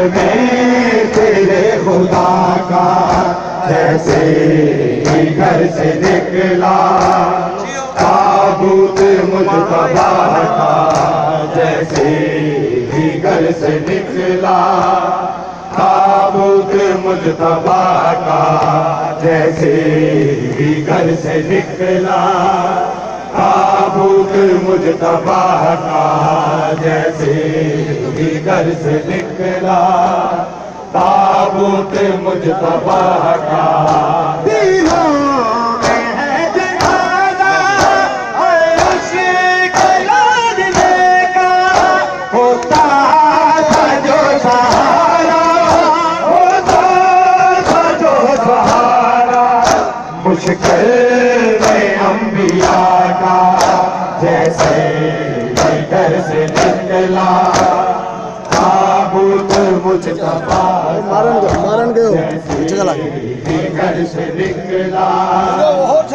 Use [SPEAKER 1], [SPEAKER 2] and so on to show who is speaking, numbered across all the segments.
[SPEAKER 1] میں تیرے خدا کا جیسے ہی گھر سے نکلا تابوت مجتبیٰ کا جیسے ہی گھر سے نکلا تابوت مجتبیٰ کا جیسے ہی گھر سے نکلا تابوت مجتبیٰ کا جیسے ہی گھر سے نکلا تابوت مجتبیٰ کا دلوں میں ہے جگانا اس کے لاڈلے کا ہوتا تھا جو سہارا ہوتا تھا جو سہارا مشکل میں انبیاء کا جیسے گھر سے نکلا تابوت مجتبیٰ
[SPEAKER 2] مارن گئے
[SPEAKER 1] گھر سے نکلا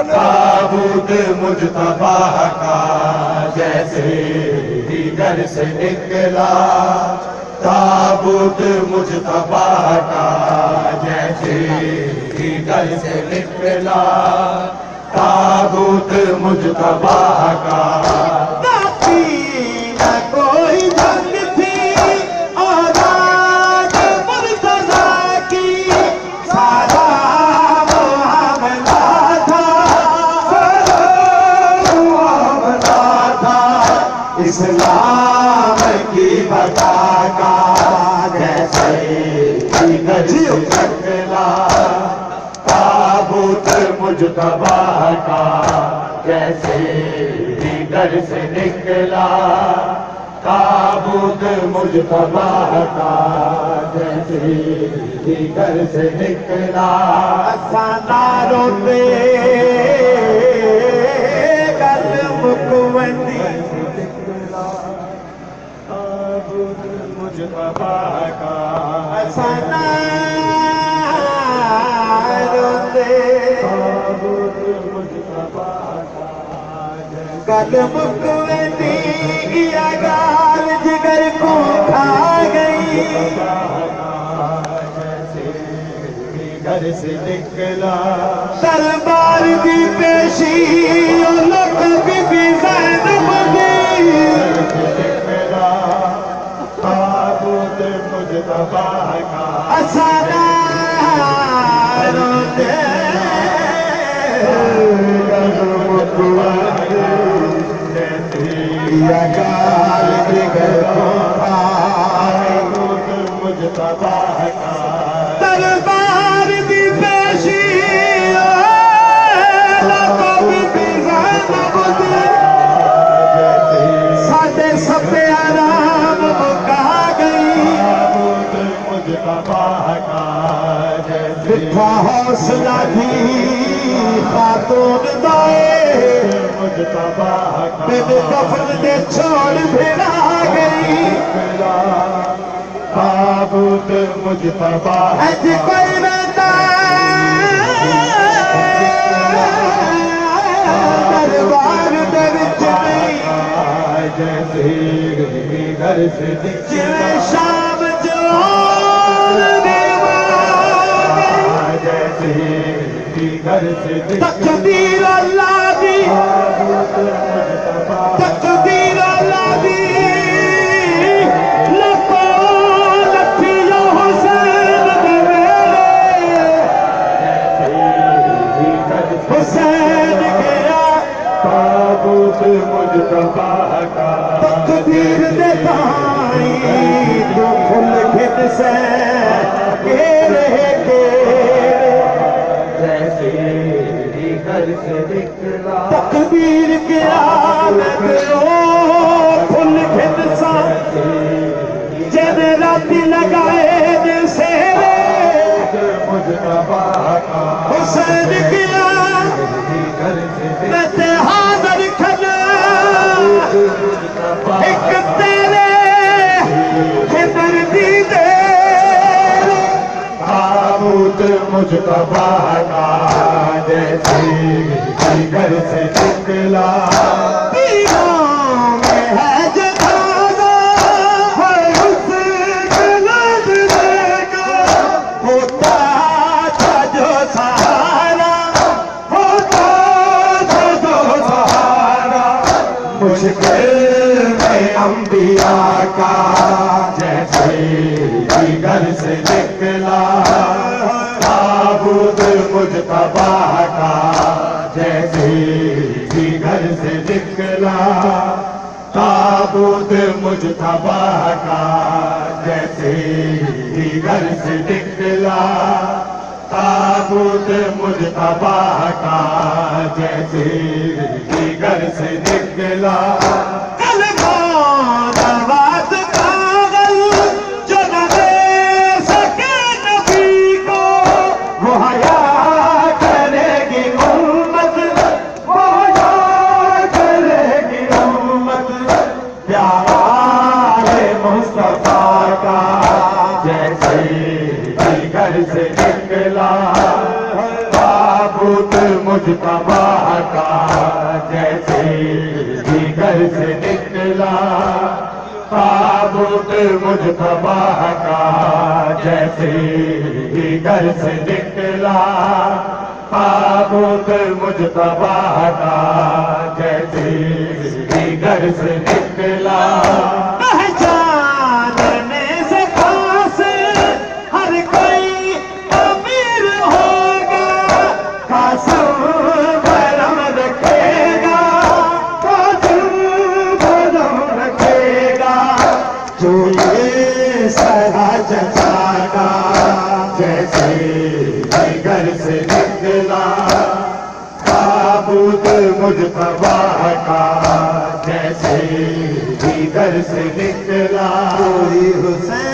[SPEAKER 1] تابوت مجتبیٰ کا جیسے ہی گھر سے نکلا تابوت مجتبیٰ کا جیسے ہی گھر سے نکلا تابوت مجتبیٰ کا کوئی جنگ تھی اولاد مرتضیٰ کی سارا معاملہ تھا سارا معاملہ تھا اسلام کی بقا کا جیسے ہی گھر سے نکلا تابوت مجتبیٰ کا جیسے ہی گھر سے نکلا تابوت مجتبیٰ کا جیسے ہی گھر سے نکلا ساناروں پہ قلم کوندی تابوت مجتبیٰ کا ساناروں پہ تابوت مجتبیٰ کا قلم کوندی یا گال جگر کو کھا گئی گھر سے نکلا دربار کی پیشی لوگ بی بی زینب دی نکلا تابوت مجتبیٰ کا سارا روتے یا گال جگر کو تابوت مجتبیٰ کا دربار کی پیشی لوگوں کی زینب دی ساڈے سبے آرام مکا گئی تابوت مجتبیٰ کا جتھا حوصلہ تھی خاتون دائے مجتبیٰ کا بن دفن دے چھوڑ بھیڑا گئی تابوت مجتبیٰ اج کوئی رہتا دربار دے وچ نہیں جیسے ہی گھر سے نکلا شام جوان جیسے ہی گھر سے نکلا تقدیر اللہ دی تقدیر اللہ دی حسین گیا تابوت مجتبیٰ کا تقدیر دے تائیں جو کھل کھن سے گیرے جیسے ہی گھر سے نکلا تقدیر کے عالم کھل کھن سا جن راتی لگائے دل سے مجتبیٰ کا حسین گیا میں تے حاضر کھنا ایک تیرے خدر دی دے تابوت مجتبیٰ کا جیسے ہی گھر سے نکلا تینوں میں ہے جگانا ہر اس کے لازمے کا جیسے ہی گھر سے نکلا تابوت مجتبی کا جیسے ہی گھر سے نکلا تابوت مجتبی کا جیسے ہی گھر سے نکلا تابوت مجتبی کا جیسے ہی گھر سے نکلا کلمہ نواز پاگل جو نہ دے سکے نبی کو وہ حیا کرے گی امت وہ حیا کرے گی امت پیارے مصطفیٰ کا جیسے ہی گھر سے نکلا تابوت مجتبی کا جیسے ہی گھر سے نکلا تابوت مجتبی کا جیسے ہی گھر سے نکلا تابوت مجتبی کا جیسے ہی گھر سے نکلا پہچاننے سے خاص ہر کوئی امیر ہوگا قاسم برم رکھے گا قاسم برم رکھے گا جو یہ سرا چچا کا جیسے ہی گھر سے نکلا تابوت مجتبی کا جیسے ہی گھر سے نکلا کوئی حسین